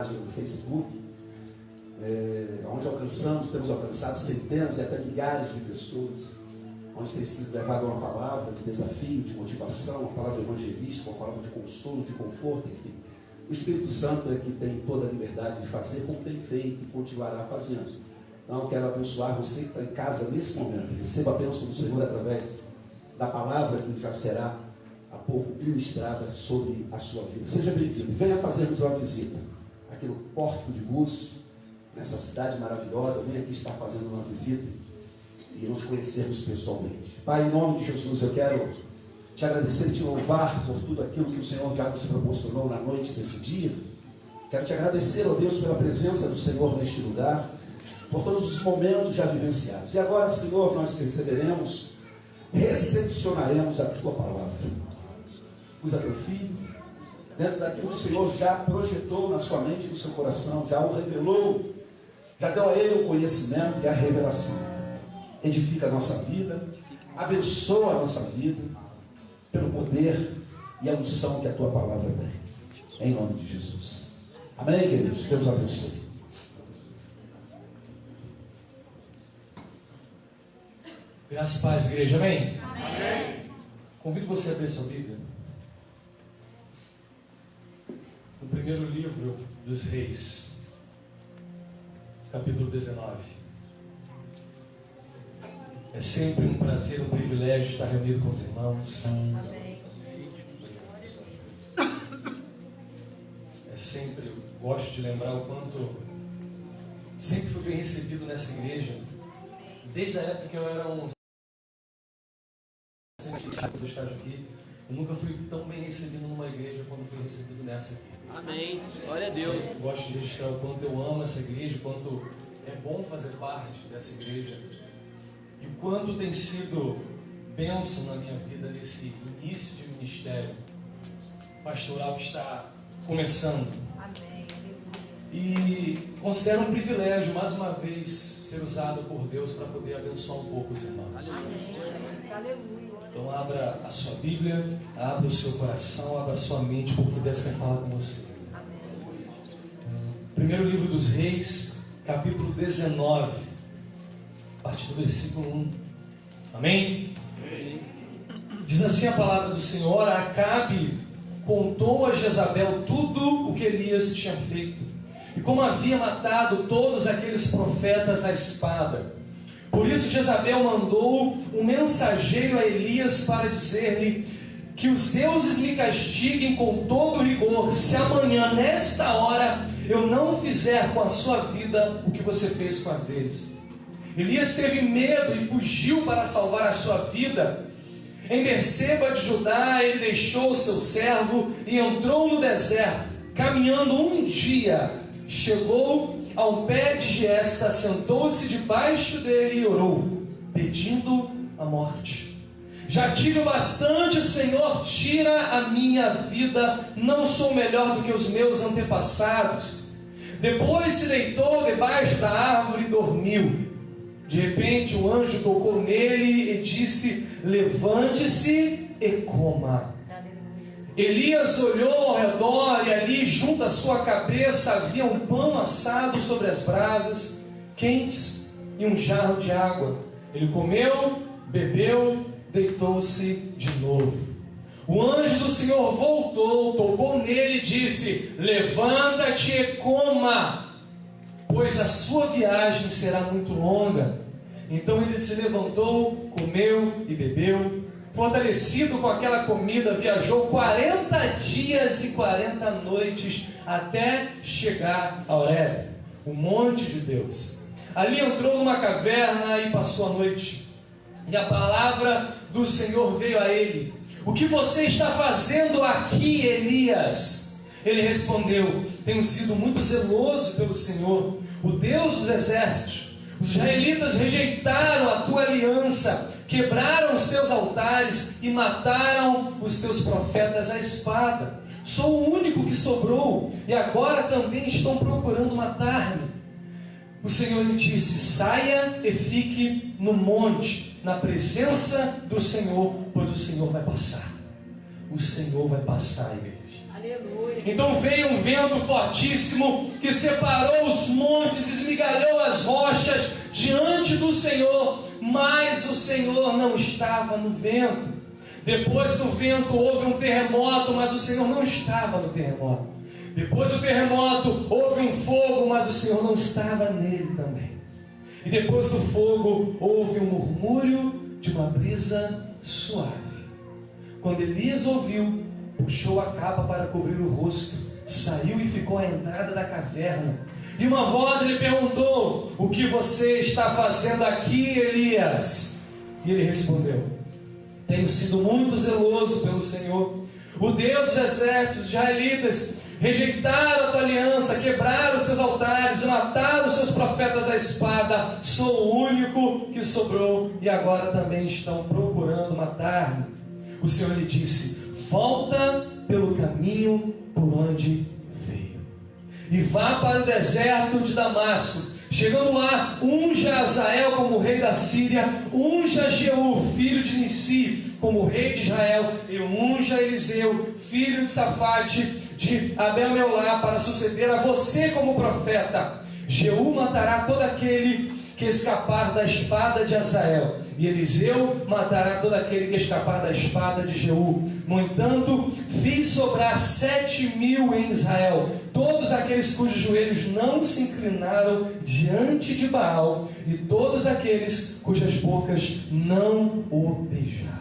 no Facebook, onde temos alcançado centenas e até milhares de pessoas, onde tem sido levada uma palavra de desafio, de motivação, uma palavra evangelística, uma palavra de consolo, de conforto, enfim. O Espírito Santo é que tem toda a liberdade de fazer como tem feito e continuará fazendo. Então eu quero abençoar você que está em casa nesse momento. Receba a bênção do Senhor através da palavra que já será há pouco ministrada sobre a sua vida. Seja bem-vindo. Venha fazermos uma visita aqui no Pórtico de Búzios, nessa cidade maravilhosa. Venha aqui estar fazendo uma visita e nos conhecermos pessoalmente. Pai, em nome de Jesus, eu quero te agradecer e te louvar por tudo aquilo que o Senhor já nos proporcionou na noite desse dia. Quero te agradecer, ó Deus, pela presença do Senhor neste lugar, por todos os momentos já vivenciados. E agora, Senhor, nós recepcionaremos a tua palavra. Usa teu filho, dentro daquilo que o Senhor já projetou na sua mente e no seu coração, já o revelou, já deu a ele o conhecimento e a revelação. Edifica a nossa vida, abençoa a nossa vida, pelo poder e a unção que a tua palavra tem. Em nome de Jesus. Amém, queridos? Deus abençoe. Graças a paz, igreja. Amém? Amém. Convido você a abrir sua Bíblia. No primeiro livro dos Reis, capítulo 19. É sempre um prazer, um privilégio estar reunido com os irmãos. Amém. É sempre, eu gosto de lembrar o quanto sempre fui bem recebido nessa igreja. Desde a época que eu era um estágio aqui, eu nunca fui tão bem recebido numa igreja quando fui recebido nessa aqui. Amém. Glória a Deus. Eu gosto de registrar o quanto eu amo essa igreja, o quanto é bom fazer parte dessa igreja e o quanto tem sido bênção na minha vida nesse início de ministério pastoral que está começando. Amém. E considero um privilégio, mais uma vez, ser usado por Deus para poder abençoar um pouco os irmãos. Amém. Aleluia. Então abra a sua Bíblia, abra o seu coração, abra a sua mente, porque Deus quer falar com você. Amém. Primeiro livro dos Reis, capítulo 19, a partir do versículo 1. Amém? Amém. Diz assim a palavra do Senhor: Acabe contou a Jezabel tudo o que Elias tinha feito, e como havia matado todos aqueles profetas à espada. Por isso Jezabel mandou um mensageiro a Elias para dizer-lhe: que os deuses me castiguem com todo rigor, se amanhã, nesta hora, eu não fizer com a sua vida o que você fez com as deles. Elias teve medo e fugiu para salvar a sua vida. Em Berseba de Judá, ele deixou o seu servo e entrou no deserto. Caminhando um dia, chegou ao pé de Giesta, sentou-se debaixo dele e orou, pedindo a morte. Já tive bastante, Senhor, tira a minha vida, não sou melhor do que os meus antepassados. Depois se deitou debaixo da árvore e dormiu. De repente o anjo tocou nele e disse: levante-se e coma. Elias olhou ao redor e ali junto à sua cabeça havia um pão assado sobre as brasas quentes e um jarro de água. Ele comeu, bebeu, deitou-se de novo. O anjo do Senhor voltou, tocou nele e disse: levanta-te e coma, pois a sua viagem será muito longa. Então ele se levantou, comeu e bebeu. Fortalecido com aquela comida, viajou 40 dias e 40 noites até chegar a Horebe, o monte de Deus. Ali entrou numa caverna e passou a noite. E a palavra do Senhor veio a ele: o que você está fazendo aqui, Elias? Ele respondeu: tenho sido muito zeloso pelo Senhor, o Deus dos exércitos. Os israelitas rejeitaram a tua aliança, quebraram os teus altares e mataram os teus profetas à espada. Sou o único que sobrou e agora também estão procurando matar-me. O Senhor lhe disse: saia e fique no monte, na presença do Senhor, pois o Senhor vai passar. O Senhor vai passar, igreja. Aleluia. Então veio um vento fortíssimo que separou os montes, esmigalhou as rochas diante do Senhor, mas o Senhor não estava no vento. Depois do vento houve um terremoto, mas o Senhor não estava no terremoto. Depois do terremoto houve um fogo, mas o Senhor não estava nele também. E depois do fogo houve um murmúrio de uma brisa suave. Quando Elias ouviu, puxou a capa para cobrir o rosto, saiu e ficou à entrada da caverna. E uma voz lhe perguntou: o que você está fazendo aqui, Elias? E ele respondeu: tenho sido muito zeloso pelo Senhor, o Deus dos exércitos. Os israelitas rejeitaram a tua aliança, quebraram os seus altares, mataram os seus profetas à espada. Sou o único que sobrou e agora também estão procurando matar-me. O Senhor lhe disse: volta pelo caminho por onde veio e vá para o deserto de Damasco. Chegando lá, unja Azael como rei da Síria, unja Jeú, filho de Nissi, como rei de Israel, e unja Eliseu, filho de Safate, de Abel-Meolá, para suceder a você como profeta. Jeú matará todo aquele que escapar da espada de Azael, e Eliseu matará todo aquele que escapar da espada de Jeú. No entanto, fiz sobrar 7.000 em Israel, todos aqueles cujos joelhos não se inclinaram diante de Baal, e todos aqueles cujas bocas não o beijaram.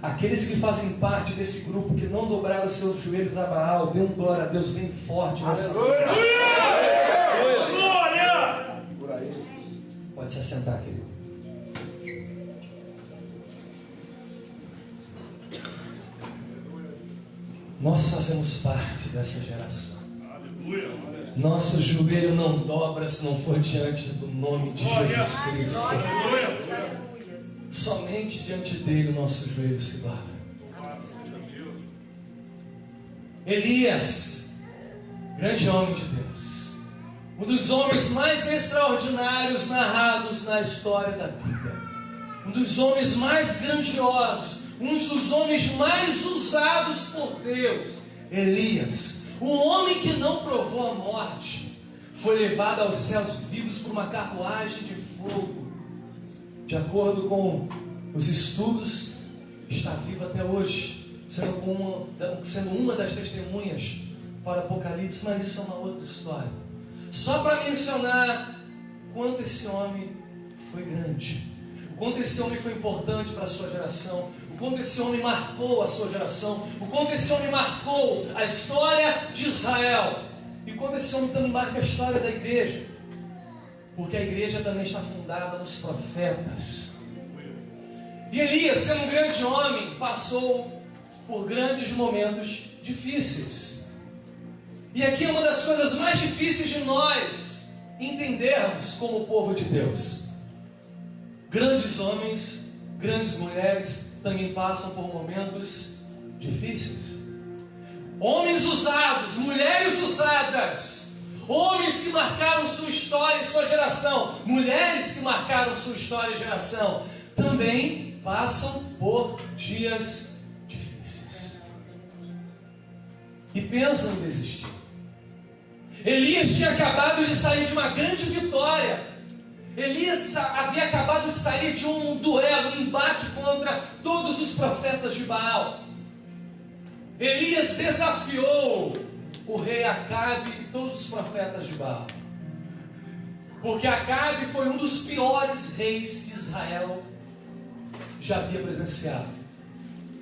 Aqueles que fazem parte desse grupo que não dobraram seus joelhos a Baal, dê um glória a Deus bem forte nessa noite. Pode se assentar, querido. Nós fazemos parte dessa geração. Nosso joelho não dobra se não for diante do nome de Jesus Cristo. Somente diante dele o nosso joelho se dobra. Elias, grande homem de Deus, um dos homens mais extraordinários narrados na história da Bíblia, um dos homens mais grandiosos, um dos homens mais usados por Deus. Elias, um homem que não provou a morte, foi levado aos céus vivos por uma carruagem de fogo. De acordo com os estudos, está vivo até hoje, sendo uma das testemunhas para o Apocalipse, mas isso é uma outra história. Só para mencionar quanto esse homem foi grande, o quanto esse homem foi importante para a sua geração, o quanto esse homem marcou a sua geração, o quanto esse homem marcou a história de Israel, e o quanto esse homem também marca a história da igreja, porque a igreja também está fundada nos profetas. E Elias, sendo um grande homem, passou por grandes momentos difíceis. E aqui é uma das coisas mais difíceis de nós entendermos como povo de Deus. Grandes homens, grandes mulheres também passam por momentos difíceis. Homens usados, mulheres usadas, homens que marcaram sua história e sua geração, mulheres que marcaram sua história e geração, também passam por dias difíceis e pensam em desistir. Elias tinha acabado de sair de uma grande vitória. Elias havia acabado de sair de um duelo, um embate contra todos os profetas de Baal. Elias desafiou o rei Acabe e todos os profetas de Baal, porque Acabe foi um dos piores reis que Israel já havia presenciado.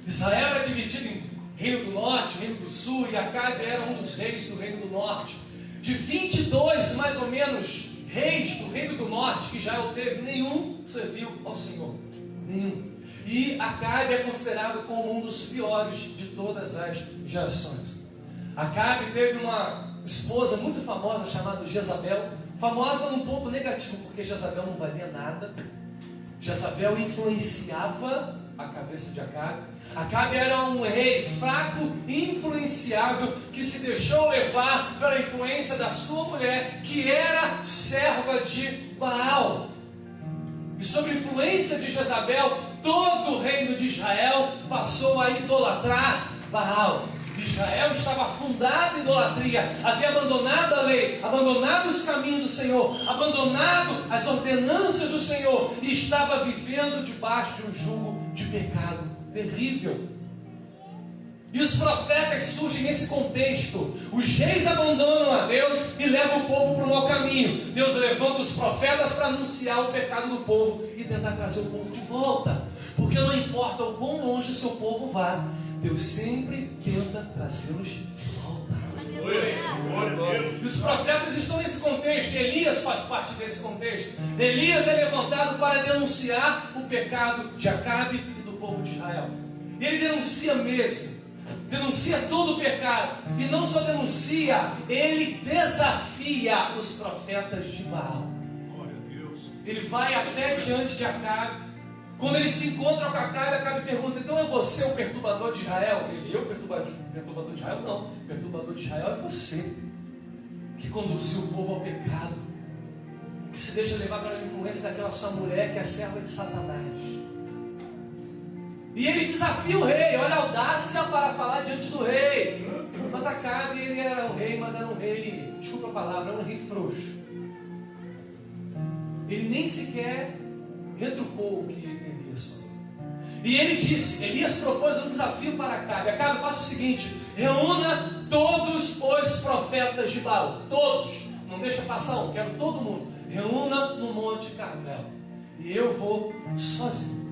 Israel era dividido em reino do norte, reino do sul, e Acabe era um dos reis do reino do norte. De 22 mais ou menos reis do reino do norte que Israel teve, nenhum serviu ao Senhor, nenhum. E Acabe é considerado como um dos piores de todas as gerações. Acabe teve uma esposa muito famosa chamada Jezabel, famosa num ponto negativo, porque Jezabel não valia nada. Jezabel influenciava a cabeça de Acabe. Acabe era um rei fraco, influenciável, que se deixou levar pela influência da sua mulher, que era serva de Baal. E sob a influência de Jezabel, todo o reino de Israel passou a idolatrar Baal. Israel estava afundado em idolatria, havia abandonado a lei, abandonado os caminhos do Senhor, abandonado as ordenanças do Senhor e estava vivendo debaixo de um jugo de pecado terrível. E os profetas surgem nesse contexto. Os reis abandonam a Deus e levam o povo para o mau caminho. Deus levanta os profetas para anunciar o pecado do povo e tentar trazer o povo de volta. Porque não importa o quão longe o seu povo vá, Deus sempre tenta trazê-los de volta. E os profetas estão nesse contexto. Elias faz parte desse contexto. Elias é levantado para denunciar o pecado de Acabe e do povo de Israel. E ele denuncia mesmo. Denuncia todo o pecado. E não só denuncia, ele desafia os profetas de Baal. Ele vai até diante de Acabe. Quando ele se encontra com Acabe, Acabe pergunta: então é você o perturbador de Israel? Ele: eu perturbador de Israel? Não, o perturbador de Israel é você, que conduziu o povo ao pecado, que se deixa levar pela influência daquela sua mulher que é serva de Satanás. E ele desafia o rei, olha a audácia para falar diante do rei. Mas Acabe, ele era um rei, mas era um rei, desculpa a palavra, era um rei frouxo. Ele nem sequer retrucou o que Elias falou. E ele disse, Elias propôs um desafio para Acabe: Acabe, faça o seguinte, reúna todos os profetas de Baal, todos, não deixa passar um, quero todo mundo, reúna no Monte Carmelo, e eu vou sozinho.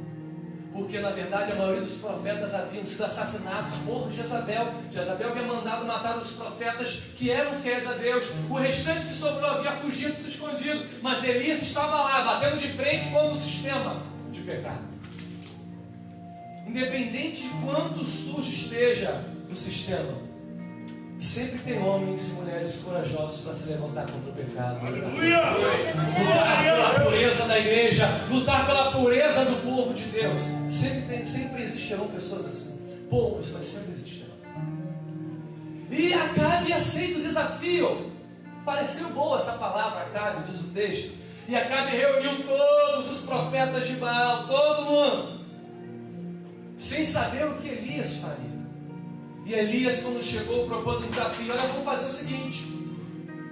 Porque na verdade a maioria dos profetas haviam sido assassinados por Jezabel. Jezabel havia mandado matar os profetas que eram fiéis a Deus. O restante que sobrou havia fugido, se escondido. Mas Elias estava lá, batendo de frente contra o sistema de pecado. Independente de quanto sujo esteja o sistema, sempre tem homens e mulheres corajosos para se levantar contra o pecado. Aleluia! Lutar pela pureza da igreja, lutar pela pureza do povo de Deus. Sempre existirão pessoas assim. Poucos, mas sempre existirão. E Acabe aceita o desafio. Pareceu boa essa palavra, Acabe, diz o texto. E Acabe reuniu todos os profetas de Baal, todo mundo, sem saber o que Elias faria. E Elias, quando chegou, propôs um desafio: olha, vamos fazer o seguinte,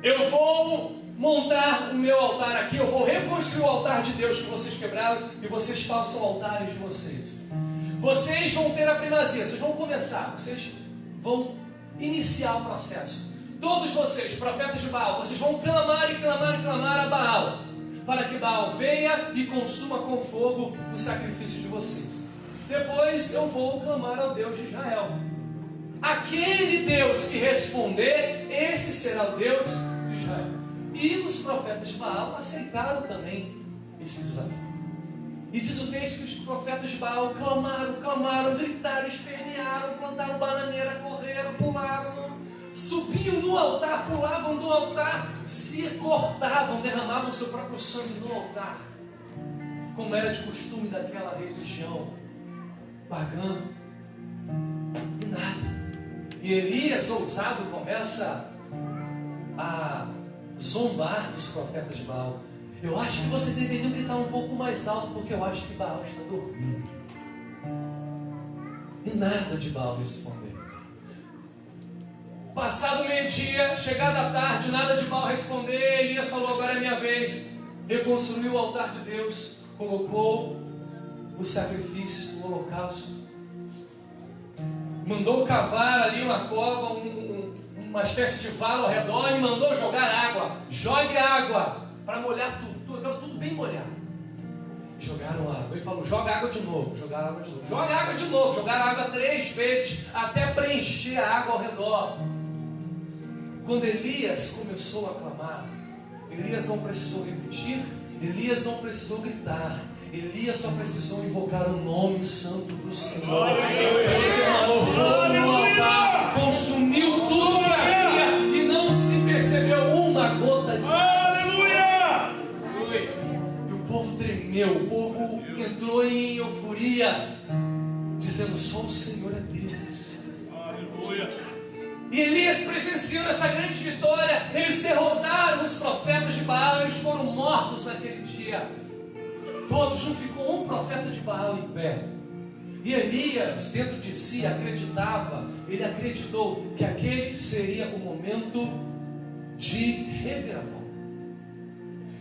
eu vou montar o meu altar aqui, eu vou reconstruir o altar de Deus que vocês quebraram, e vocês façam altares de vocês. Vocês vão ter a primazia, vocês vão começar, vocês vão iniciar o processo. Todos vocês, profetas de Baal, vocês vão clamar e clamar e clamar a Baal, para que Baal venha e consuma com fogo o sacrifício de vocês. Depois eu vou clamar ao Deus de Israel. Aquele Deus que responder, esse será o Deus de Israel. E os profetas de Baal aceitaram também esse desafio. E diz o texto que os profetas de Baal clamaram, gritaram, espernearam, plantaram bananeira, correram, pularam, subiam no altar, pulavam do altar, se cortavam, derramavam seu próprio sangue no altar, como era de costume daquela religião pagã. E nada. E Elias, ousado, começa a zombar dos profetas de Baal. Eu acho que você deveria gritar um pouco mais alto, porque eu acho que Baal está dormindo. E nada de Baal responder. Passado o meio-dia, chegada a tarde, nada de Baal responder. Elias falou: agora é minha vez. Reconstruiu o altar de Deus, colocou o sacrifício, o holocausto. Mandou cavar ali uma cova, uma espécie de vala ao redor, e mandou jogar água. Jogue água para molhar tudo bem molhado. Jogaram água. Ele falou: joga água de novo. Jogaram água de novo. Joga água de novo. Jogaram água 3 vezes até preencher a água ao redor. Quando Elias começou a clamar, Elias não precisou repetir, Elias não precisou gritar. Elias só precisou invocar o nome santo do Senhor. Ele mandou fogo no altar, consumiu tudo que havia e não se percebeu uma gota de água. E o povo tremeu, o povo entrou em euforia, dizendo: só o Senhor é Deus. Aleluia. E Elias, presenciando essa grande vitória, eles derrotaram os profetas de Baal, eles foram mortos naquele dia. Todos, não ficou um profeta de Baal em pé. E Elias, dentro de si, acreditava ele acreditou que aquele seria o momento de reviravolta.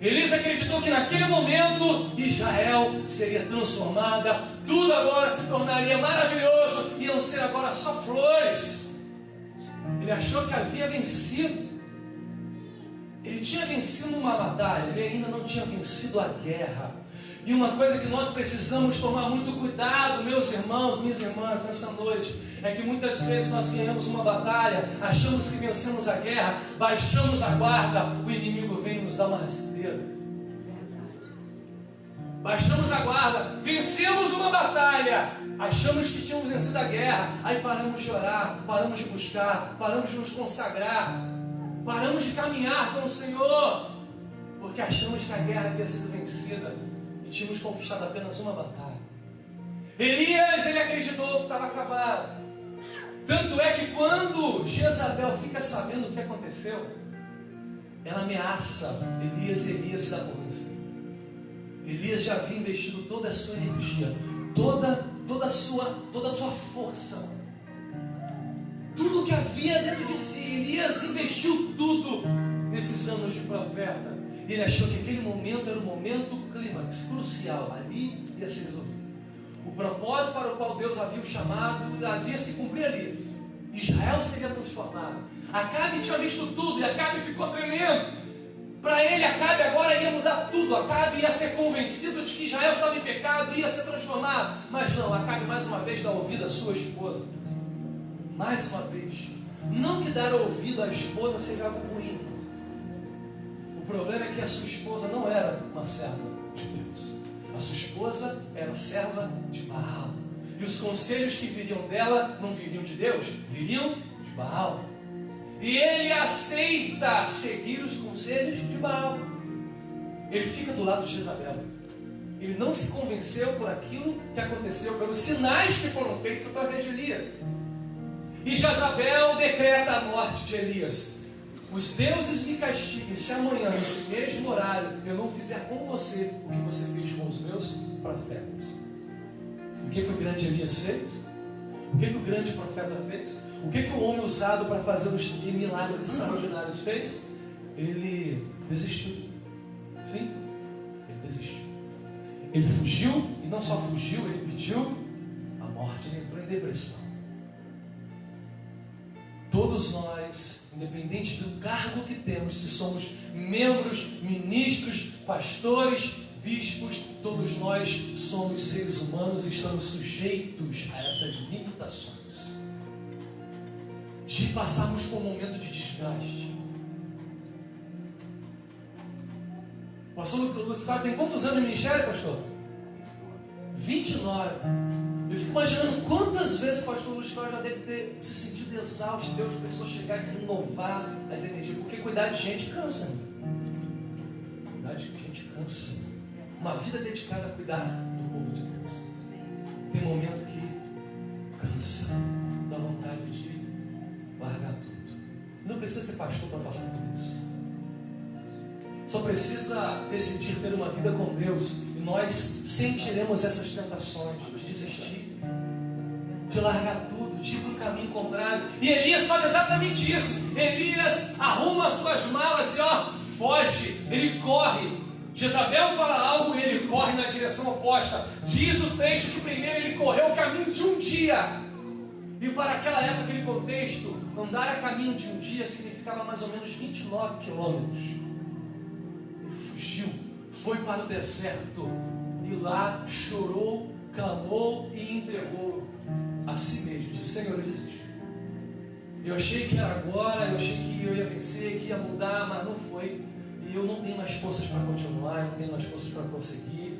Elias acreditou que naquele momento Israel seria transformada, tudo agora se tornaria maravilhoso, iam ser agora só flores. Ele achou que havia vencido. Ele tinha vencido uma batalha, ele ainda não tinha vencido a guerra. E uma coisa que nós precisamos tomar muito cuidado, meus irmãos, minhas irmãs, nessa noite, é que muitas vezes nós ganhamos uma batalha, achamos que vencemos a guerra, baixamos a guarda, o inimigo vem e nos dar uma rasteira. Baixamos a guarda, vencemos uma batalha, achamos que tínhamos vencido a guerra, aí paramos de orar, paramos de buscar, paramos de nos consagrar, paramos de caminhar com o Senhor, porque achamos que a guerra havia sido vencida e tínhamos conquistado apenas uma batalha. Elias, ele acreditou que estava acabado. Tanto é que quando Jezabel fica sabendo o que aconteceu, ela ameaça Elias e Elias se dá por vencido. Elias já havia investido toda a sua energia, toda a sua força, tudo que havia dentro de si. Elias investiu tudo nesses anos de profeta. Ele achou que aquele momento era o momento clímax, crucial, ali ia se resolver. O propósito para o qual Deus havia o chamado havia se cumprir ali. Israel seria transformado. Acabe tinha visto tudo e Acabe ficou tremendo. Para ele, Acabe agora ia mudar tudo. Acabe ia ser convencido de que Israel estava em pecado e ia ser transformado. Mas não, Acabe mais uma vez dá ouvido à sua esposa. Mais uma vez. Não que dar ouvido à esposa seja algo ruim. O problema é que a sua esposa não era uma serva de Deus. A sua esposa era serva de Baal. E os conselhos que viriam dela não viriam de Deus, viriam de Baal. E ele aceita seguir os conselhos de Baal. Ele fica do lado de Jezabel. Ele não se convenceu por aquilo que aconteceu, pelos sinais que foram feitos através de Elias. E Jezabel decreta a morte de Elias. Os deuses me castiguem se amanhã, nesse mesmo horário, eu não fizer com você o que você fez com os meus profetas. O que o grande Elias fez? O que o grande profeta fez? O que o homem usado para fazer os milagres extraordinários fez? Ele desistiu. Sim, ele desistiu. Ele fugiu, e não só fugiu, ele pediu a morte, ele entrou em depressão. Todos nós, independente do cargo que temos, se somos membros, ministros, pastores, bispos, todos nós somos seres humanos e estamos sujeitos a essas limitações de passarmos por um momento de desgaste. O pastor Lucifer tem quantos anos de ministério, pastor? 29. Eu fico imaginando quantas vezes o pastor Lucifer já deve ter se sentido exausto. Deus precisou chegar e renovar as energias, porque cuidar de gente cansa. Cuidar de gente cansa. Uma vida dedicada a cuidar do povo de Deus. Tem momento que cansa, dá vontade de largar tudo. Não precisa ser pastor para passar por isso. Só precisa decidir ter uma vida com Deus e nós sentiremos essas tentações de desistir, de largar tudo, de ir para um caminho contrário. E Elias faz exatamente isso. Elias arruma as suas malas e foge, ele corre. Jezabel fala algo e ele corre na direção oposta. Diz o texto que primeiro ele correu o caminho de um dia. E para aquela época, aquele contexto, andar a caminho de um dia significava mais ou menos 29 quilômetros. Ele fugiu, foi para o deserto e lá chorou, clamou e entregou a si mesmo. Disse: Senhor, eu desisto. Eu achei que era agora, eu achei que eu ia vencer, que ia mudar, mas não foi. E eu não tenho mais forças para continuar, eu não tenho mais forças para prosseguir.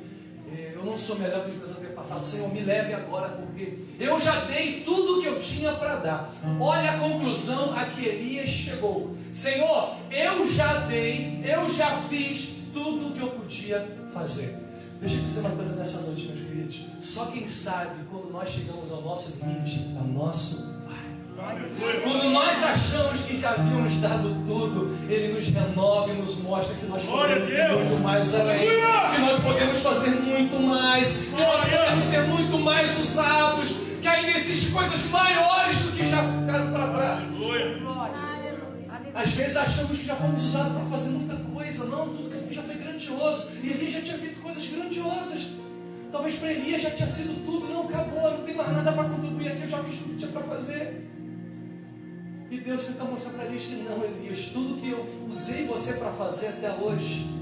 Eu não sou melhor que os meus antepassados. Senhor, me leve agora, porque eu já dei tudo o que eu tinha para dar. Olha a conclusão a que Elias chegou. Senhor, eu já dei, eu já fiz tudo o que eu podia fazer. Deixa eu te dizer uma coisa nessa noite, meus queridos. Só quem sabe quando nós chegamos ao nosso limite, ao nosso Quando nós achamos que já havíamos dado tudo, Ele nos renova e nos mostra que nós podemos ser muito mais além, que nós podemos fazer muito mais, que nós podemos ser muito mais usados, que ainda existem coisas maiores do que já Às vezes achamos que já fomos usados para fazer muita coisa. Não, tudo que eu fiz já foi grandioso. E Elias já tinha feito coisas grandiosas. Talvez para Elias já tinha sido tudo. Não, acabou, não tem mais nada para contribuir aqui, eu já fiz tudo que tinha para fazer. E Deus tenta mostrar para Elias que não, Elias, tudo que eu usei você para fazer até hoje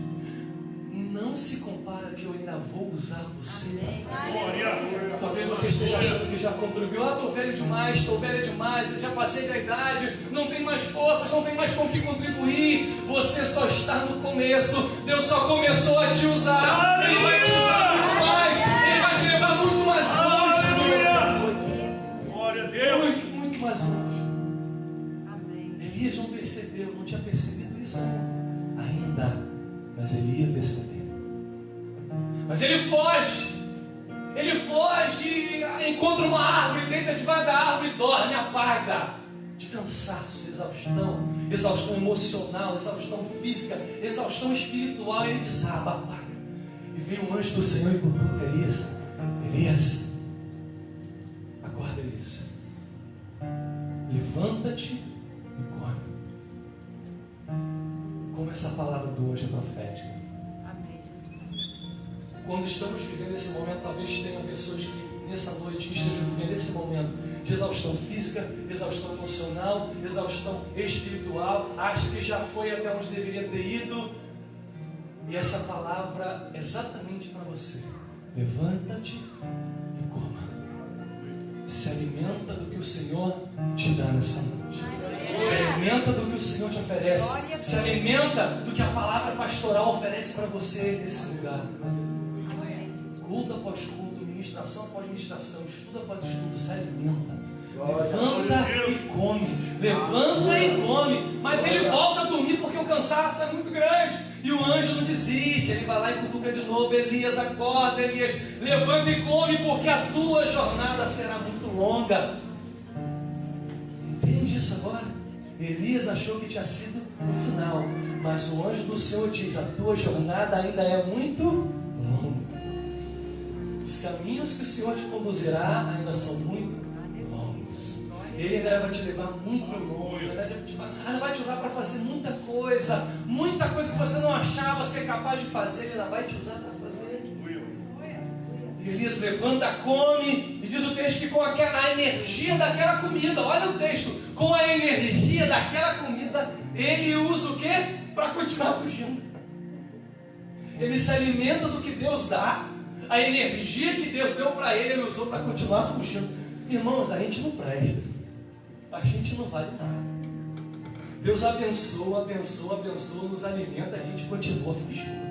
não se compara que eu ainda vou usar você. Talvez você esteja achando que já contribuiu. Estou velho demais, estou velha demais, já passei da idade, não tem mais forças, não tem mais com o que contribuir. Você só está no começo. Deus só começou a te usar. Ele vai te usar muito mais. Ele vai te levar muito mais longe do que você foi. Glória a Deus. Muito, muito mais longe. Amém. Elias não percebeu, não tinha percebido isso ainda, mas ele ia perceber. Mas ele foge, encontra uma árvore, deita debaixo da árvore e dorme, apaga, de cansaço, exaustão emocional, exaustão física, exaustão espiritual. Ele desaba, apaga. E vem um anjo do Senhor e cutuca Elias. Elias, acorda, Elias, levanta-te e come. Como essa palavra do hoje é profética. Amém, Jesus. Quando estamos vivendo esse momento, talvez tenha pessoas que nessa noite estejam vivendo esse momento de exaustão física, exaustão emocional, exaustão espiritual, acha que já foi até onde deveria ter ido. E essa palavra é exatamente para você. Levanta-te e coma. Se alimenta do que o Senhor te dá nessa noite. Se alimenta do que o Senhor te oferece. Se alimenta do que a palavra pastoral oferece para você nesse lugar. Culto após culto, ministração após ministração, estudo após estudo, se alimenta. Levanta e come. Levanta e come. Mas ele volta a dormir porque o cansaço é muito grande. E o anjo não desiste. Ele vai lá e cutuca de novo. Elias, acorda, Elias. Levanta e come porque a tua jornada será muito longa. Entende isso agora? Elias achou que tinha sido o final. Mas o anjo do Senhor diz: a tua jornada ainda é muito longa. Os caminhos que o Senhor te conduzirá ainda são muito longos. Ele ainda vai te levar muito longe. Ainda vai te usar para fazer muita coisa que você não achava ser capaz de fazer. Ele ainda vai te usar para fazer. E Elias levanta, come, e diz o texto que com a energia daquela comida, olha o texto, com a energia daquela comida, ele usa o que? Para continuar fugindo. Ele se alimenta do que Deus dá. A energia que Deus deu para ele usou para continuar fugindo. Irmãos, a gente não presta. A gente não vale nada. Deus abençoa, nos alimenta, a gente continua fugindo.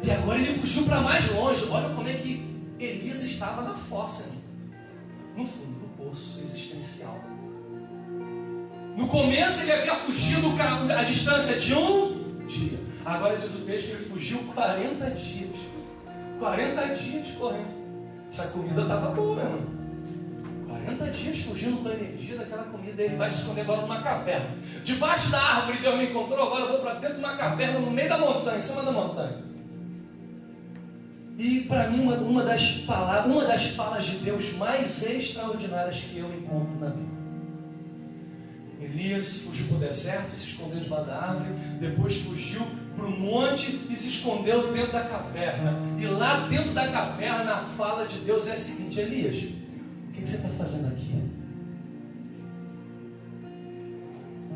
E agora ele fugiu para mais longe. Olha como é que Elias estava na fossa, no fundo do poço existencial. No começo ele havia fugido a distância de um dia. Agora diz o texto que ele fugiu 40 dias. 40 dias correndo. Essa comida estava boa, meu irmão. 40 dias fugindo com a energia daquela comida. Ele vai se esconder agora numa caverna. Debaixo da árvore Deus me encontrou. Agora eu vou para dentro de uma caverna no meio da montanha, em cima da montanha. E para mim uma das falas de Deus mais extraordinárias que eu encontro na Bíblia. Elias fugiu para o deserto, se escondeu debaixo da árvore, depois fugiu para o monte e se escondeu dentro da caverna. E lá dentro da caverna a fala de Deus é a seguinte: Elias, o que você está fazendo aqui?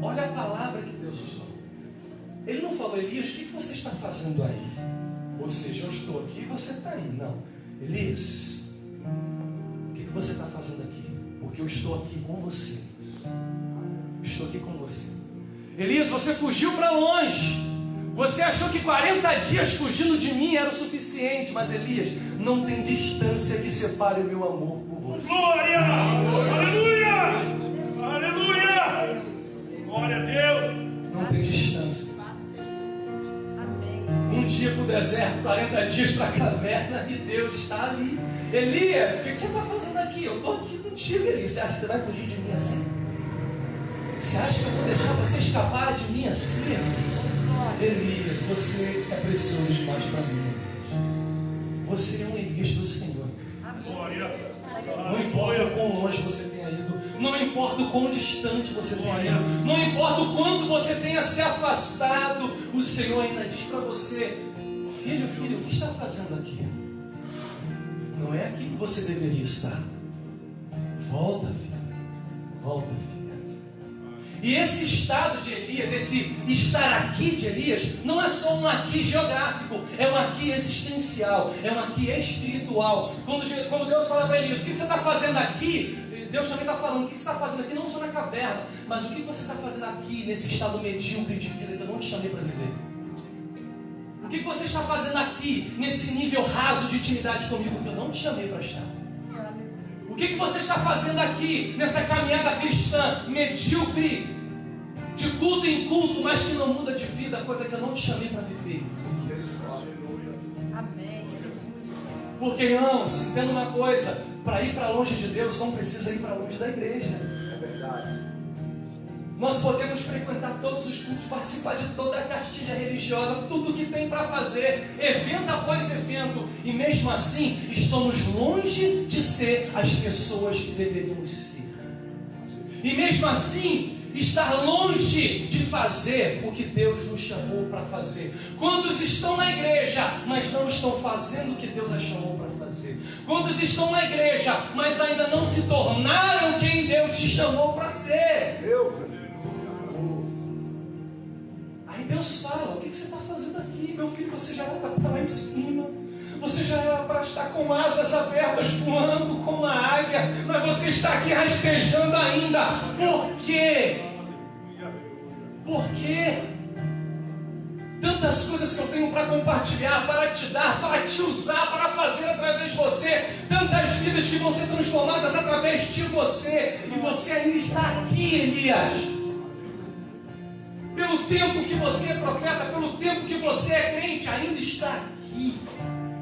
Olha a palavra que Deus usou. Ele não falou: Elias, o que você está fazendo aí? Ou seja, eu estou aqui e você está aí. Não. Elias, o que você está fazendo aqui? Porque eu estou aqui com você. Estou aqui com você. Elias, você fugiu para longe. Você achou que 40 dias fugindo de mim era o suficiente. Mas Elias, não tem distância que separe o meu amor por você. Glória! Aleluia! Aleluia! Glória a Deus! Não tem distância. Um dia para o deserto, 40 dias para a caverna, e Deus está ali. Elias, o que você está fazendo aqui? Eu estou aqui contigo, Elias. Você acha que você vai fugir de mim assim? Você acha que eu vou deixar você escapar de mim assim, Elias? Você é precioso demais para mim. Você é um Elias do Senhor. Glória! Não importa o quão longe você tenha ido, Não importa o quão distante você tenha ido, não importa o quanto você tenha se afastado, o Senhor ainda diz para você: filho, o que está fazendo aqui? Não é aqui que você deveria estar. Volta, filho. Volta, filho. E esse estado de Elias, esse estar aqui de Elias, não é só um aqui geográfico, é um aqui existencial, é um aqui espiritual. Quando Deus fala para Elias: o que você está fazendo aqui? Deus também está falando: o que você está fazendo aqui, não só na caverna, mas o que você está fazendo aqui, nesse estado medíocre de vida que eu não te chamei para viver? O que você está fazendo aqui, nesse nível raso de intimidade comigo que eu não te chamei para estar? O que você está fazendo aqui, nessa caminhada cristã medíocre, de culto em culto, mas que não muda de vida, coisa que eu não te chamei para viver? Amém. Porque, irmãos, entenda uma coisa: para ir para longe de Deus, não precisa ir para longe da igreja. É verdade. Nós podemos frequentar todos os cultos, participar de toda a cartilha religiosa, tudo que tem para fazer, evento após evento, e mesmo assim estamos longe de ser as pessoas que deveríamos ser. E mesmo assim estar longe de fazer o que Deus nos chamou para fazer. Quantos estão na igreja, mas não estão fazendo o que Deus as chamou para fazer? Quantos estão na igreja, mas ainda não se tornaram quem Deus te chamou para ser? Aí Deus fala: o que você está fazendo aqui? Meu filho, você já era para estar lá em cima. Você já era para estar com asas abertas, voando como uma águia, mas você está aqui rastejando ainda. Por quê? Por quê? Tantas coisas que eu tenho para compartilhar, para te dar, para te usar, para fazer através de você. Tantas vidas que vão ser transformadas através de você. E você ainda está aqui, Elias. Pelo tempo que você é profeta, pelo tempo que você é crente, ainda está aqui.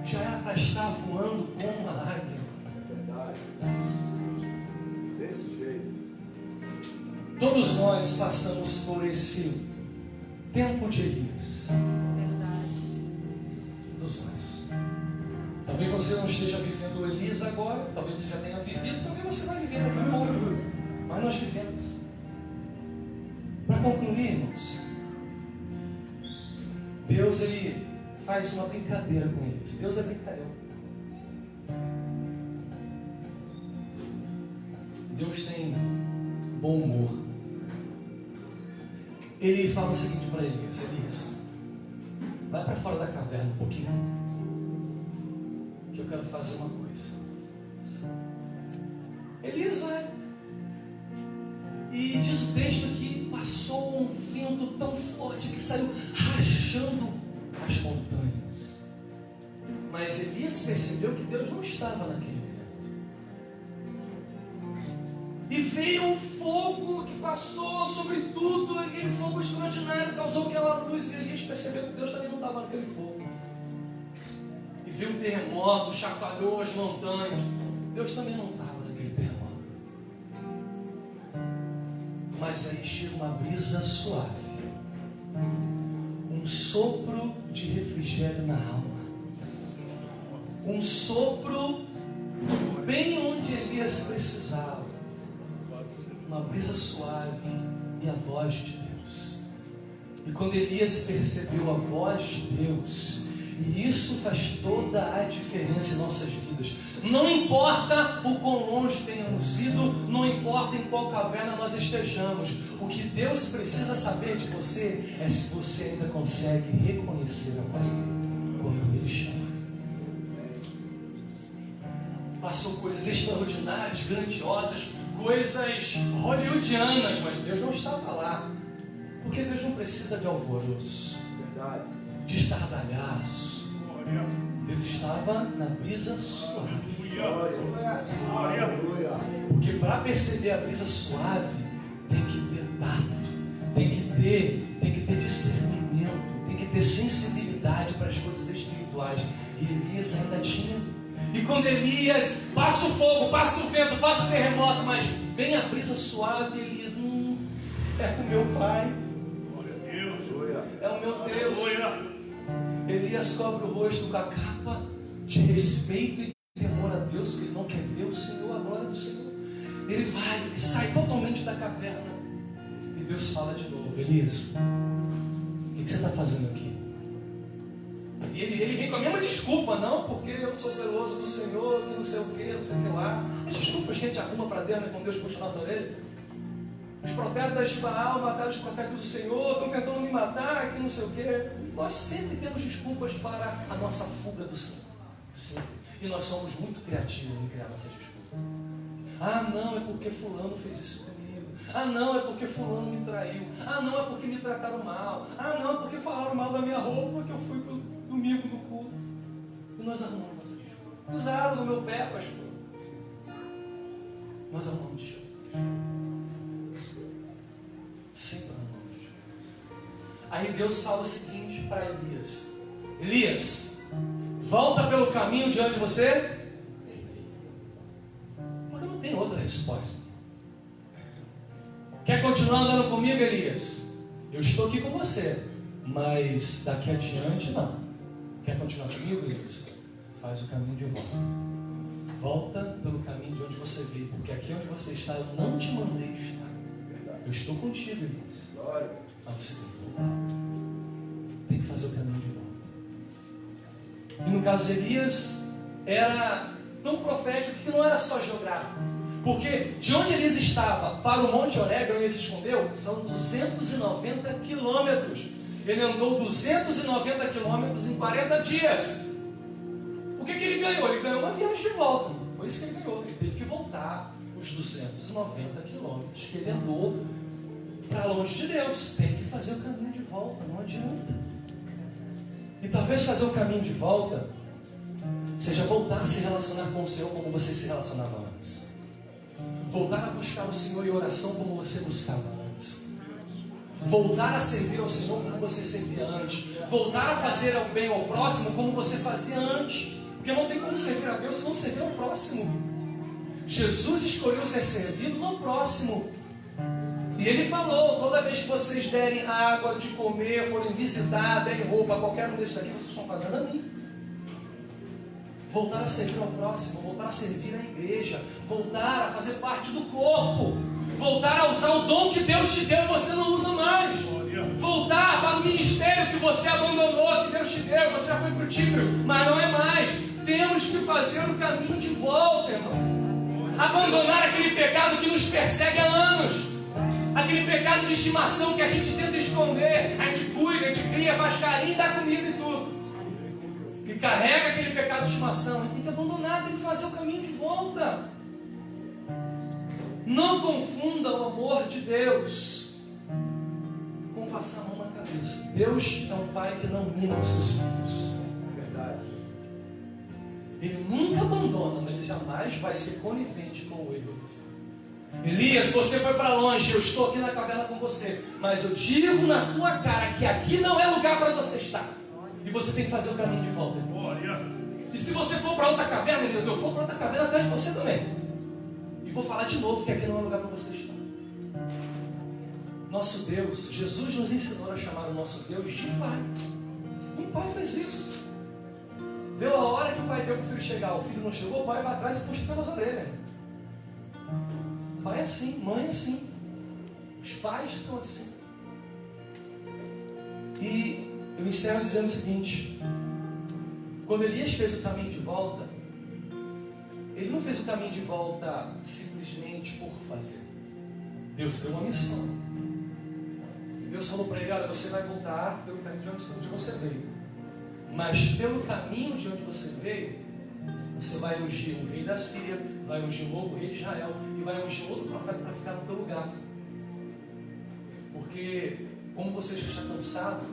Já era para estar voando como uma águia. É verdade. Desse jeito. Todos nós passamos por esse tempo de Elias. Verdade. Todos nós. Talvez você não esteja vivendo o Elias agora, talvez você já tenha vivido, talvez você vai viver daqui a pouco. Mas nós vivemos. Para concluir, irmãos, Deus, Ele faz uma brincadeira com eles. Deus é brincalhão. Deus tem bom humor. Ele fala o seguinte para Elias: Elias, vai para fora da caverna um pouquinho, que eu quero fazer uma coisa. Elias vai. E diz o texto que passou um vento tão forte que saiu rachando as montanhas. Mas Elias percebeu que Deus não estava naquele vento. E veio um fogo que passou sobre tudo, aquele fogo extraordinário, causou aquela luz. E Elias percebeu que Deus também não estava naquele fogo. E veio um terremoto, chacoalhou as montanhas. Deus também não estava naquele terremoto. Mas aí chega uma brisa suave, um sopro de refrigério na alma, um sopro bem onde Elias precisava, uma brisa suave e a voz de Deus. E quando Elias percebeu a voz de Deus, e isso faz toda a diferença em nossas vidas. Não importa o quão longe tenhamos ido, não importa em qual caverna nós estejamos, o que Deus precisa saber de você é se você ainda consegue reconhecer a voz dele quando Ele chama. Passou coisas extraordinárias, grandiosas, coisas hollywoodianas, mas Deus não estava lá, porque Deus não precisa de alvoroço, de estardalhaço. Deus estava na brisa suave. Porque para perceber a brisa suave, tem que ter tato, tem que ter discernimento, tem que ter sensibilidade para as coisas espirituais. E Elias ainda tinha. E quando Elias passa o fogo, passa o vento, passa o terremoto, mas vem a brisa suave, Elias, é o meu pai, é o meu Deus. Elias cobre o rosto com a capa de respeito e temor a Deus, porque ele não quer ver o Senhor, a glória do Senhor. ele sai totalmente da caverna. E Deus fala de novo: Elias, o que você está fazendo aqui? E ele vem com a mesma desculpa: não, porque eu sou zeloso do Senhor, que não sei o que, não sei o que lá. As desculpas que a gente arruma para Deus, né, quando Deus puxa a nossa orelha. Os profetas de Baal mataram os profetas do Senhor, estão tentando me matar, que não sei o que. Nós sempre temos desculpas para a nossa fuga do Senhor. Sempre. E nós somos muito criativos em criar nossas desculpas. Ah, não, é porque fulano fez isso comigo. Ah, não, é porque fulano me traiu. Ah, não, é porque me trataram mal. Ah, não, é porque falaram mal da minha roupa que eu fui pro domingo do culto. E nós arrumamos nossas desculpas. Pisaram no meu pé, pastor. Nós arrumamos desculpas. Sempre arrumamos desculpas. Aí Deus fala o seguinte para Elias: Elias, volta pelo caminho de onde você... Mas não tem outra resposta. Quer continuar andando comigo, Elias? Eu estou aqui com você, mas daqui adiante não. Quer continuar comigo, Elias? Faz o caminho de volta. Volta pelo caminho de onde você veio, porque aqui onde você está eu não te mandei estar. Eu estou contigo, Elias. Mas você tem que voltar. Tem que fazer o caminho de volta. E no caso de Elias, era tão profético que não era só geográfico. Porque de onde Elias estava para o Monte Horebe, onde ele se escondeu, são 290 quilômetros. Ele andou 290 quilômetros em 40 dias. O que ele ganhou? Ele ganhou uma viagem de volta. Foi isso que ele ganhou. Ele teve que voltar os 290 quilômetros que ele andou para longe de Deus. Tem que fazer o caminho de volta, não adianta. E talvez fazer o caminho de volta seja voltar a se relacionar com o Senhor como você se relacionava antes. Voltar a buscar o Senhor em oração como você buscava antes. Voltar a servir ao Senhor como você servia antes. Voltar a fazer o bem ao próximo como você fazia antes. Porque não tem como servir a Deus se não servir ao próximo. Jesus escolheu ser servido no próximo. E ele falou: toda vez que vocês derem água de comer, forem visitar, derem roupa, qualquer um desses aqui, vocês estão fazendo a mim. Voltar a servir ao próximo, voltar a servir a igreja, voltar a fazer parte do corpo, voltar a usar o dom que Deus te deu e você não usa mais, voltar para o ministério que você abandonou, que Deus te deu, você já foi frutífero, mas não é mais. Temos que fazer o caminho de volta, irmãos. Abandonar aquele pecado que nos persegue há anos, aquele pecado de estimação que a gente tenta esconder. A gente cuida, a gente cria, faz carinho, dá comida e tudo. E carrega aquele pecado de estimação. E tem que abandonar, tem que fazer o caminho de volta. Não confunda o amor de Deus com passar a mão na cabeça. Deus é um pai que não mima os seus filhos. Verdade. Ele nunca abandona, mas ele jamais vai ser conivente com o erro. Elias, você foi para longe, eu estou aqui na caverna com você, mas eu digo na tua cara que aqui não é lugar para você estar. E você tem que fazer o caminho de volta. E se você for para outra caverna, Elias, eu vou para outra caverna atrás de você também. E vou falar de novo que aqui não é lugar para você estar. Nosso Deus, Jesus nos ensinou a chamar o nosso Deus de Pai. E o Pai fez isso. Deu a hora que o Pai deu para o filho chegar. O filho não chegou, o Pai vai atrás e puxa pelas orelhas. Pai é assim, mãe é assim. Os pais são assim. E eu encerro dizendo o seguinte: quando Elias fez o caminho de volta, ele não fez o caminho de volta simplesmente por fazer. Deus deu uma missão. Deus falou para ele: olha, você vai voltar pelo caminho de onde você veio. Mas pelo caminho de onde você veio, você vai ungir o rei da Síria, vai ungir o novo rei de Israel e vai ungir outro profeta para ficar no teu lugar. Porque como você já está cansado,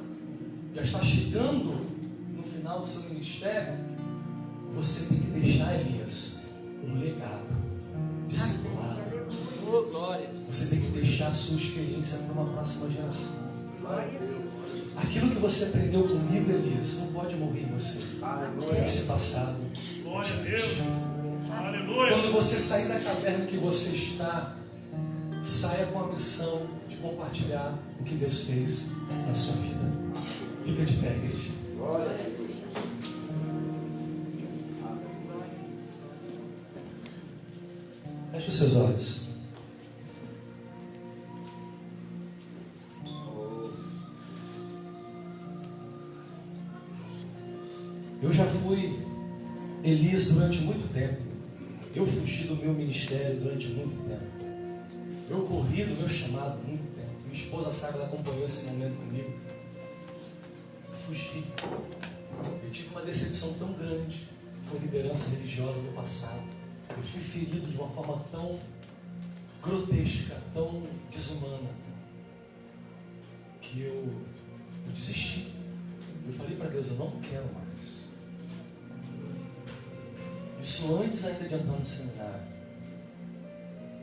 já está chegando no final do seu ministério, você tem que deixar, Elias, um legado discipulado. Oh, glória. Você tem que deixar a sua experiência para uma próxima geração. Aquilo que você aprendeu comigo, Elias, não pode morrer em você. Tem que ser passado. Glória a Deus. Aleluia. Quando você sair da caverna que você está, saia com a missão de compartilhar o que Deus fez na sua vida. Fica de pé, igreja. Glória a Deus. Feche os seus olhos. Eu já fui Elias durante muito tempo. Eu fugi do meu ministério durante muito tempo. Eu corri do meu chamado muito tempo. Minha esposa sabe, ela acompanhou esse momento comigo. Eu fugi. Eu tive uma decepção tão grande com a liderança religiosa do passado. Eu fui ferido de uma forma tão grotesca, tão desumana, que eu desisti. Eu falei para Deus, eu não quero mais. Isso antes ainda de entrar no seminário.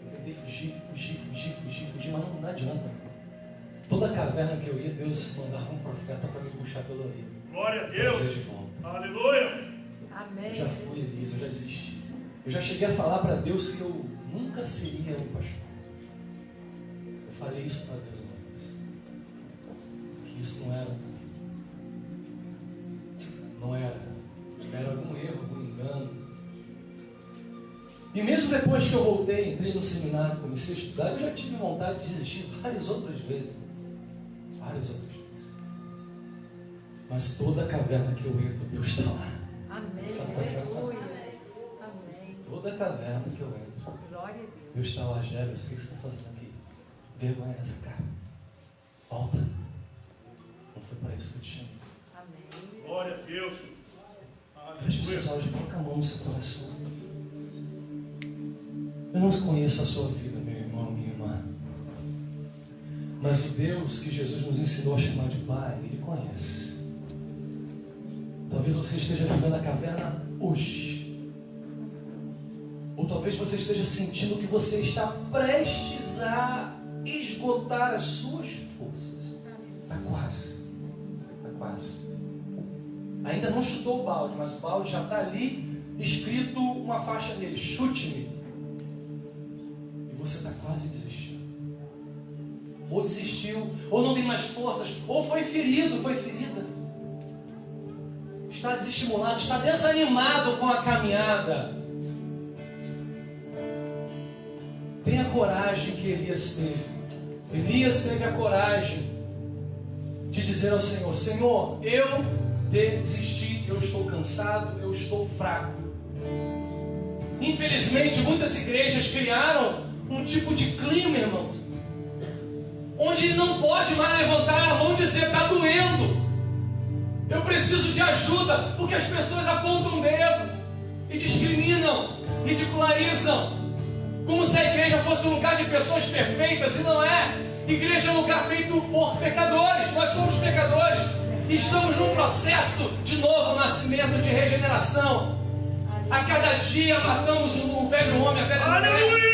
Eu tentei fugir, mas não adianta. Toda caverna que eu ia, Deus mandava um profeta para me puxar pelo orelha. Glória a Deus. De volta. Aleluia. Amém. Eu já fui Elias, eu já desisti. Eu já cheguei a falar para Deus que eu nunca seria um pastor. Eu falei isso para Deus uma vez. Que isso não era algum erro, algum engano. E mesmo depois que eu voltei, entrei no seminário, comecei a estudar, eu já tive vontade de desistir várias outras vezes. Mas toda caverna que eu entro, Deus está lá. Amém. Aleluia. Amém. Toda caverna que eu entro, Glória a Deus. Deus está lá, Gélias, o que você está fazendo aqui? Vergonha essa cara. Volta. Não foi para isso que eu te chamei. Amém. Glória a Deus. Feche os seus olhos, coloca a mão no seu coração. Eu não conheço a sua vida, meu irmão, minha irmã. Mas o Deus que Jesus nos ensinou a chamar de Pai, Ele conhece. Talvez você esteja vivendo a caverna hoje. Ou talvez você esteja sentindo que você está prestes a esgotar as suas forças. Está quase. Está quase. Ainda não chutou o balde, mas o balde já está ali, escrito uma faixa nele, chute-me. E você está quase desistindo. Ou desistiu, ou não tem mais forças, ou foi ferido, foi ferida. Está desestimulado, está desanimado com a caminhada. Tenha a coragem que Elias teve. Elias teve a coragem de dizer ao Senhor: Senhor, eu desisti, eu estou cansado, eu estou fraco. Infelizmente, muitas igrejas criaram um tipo de clima, irmãos, onde não pode mais levantar a mão e dizer: está doendo, eu preciso de ajuda, porque as pessoas apontam o dedo e discriminam, ridicularizam, como se a igreja fosse um lugar de pessoas perfeitas, e não é. Igreja é um lugar feito por pecadores, nós somos pecadores, e estamos num processo de novo nascimento, de regeneração. A cada dia matamos o velho homem, a velha mulher.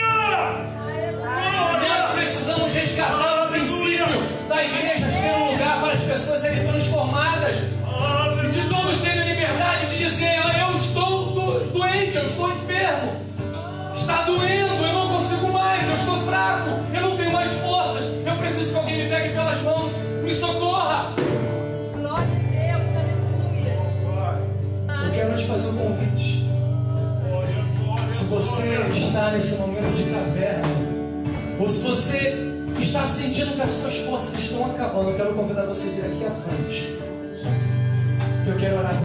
Nós precisamos resgatar o princípio da igreja ser um lugar para as pessoas serem transformadas, e de todos terem a liberdade de dizer: eu estou doente, eu estou enfermo, está doendo, eu não consigo mais, eu estou fraco, eu não tenho mais forças, eu preciso que alguém me pegue pelas mãos, me socorra. Glória a Deus. Aleluia. Eu quero te fazer um convite. Se você está nesse momento de caverna, ou se você está sentindo que as suas forças estão acabando, eu quero convidar você a vir aqui à frente. Eu quero orar.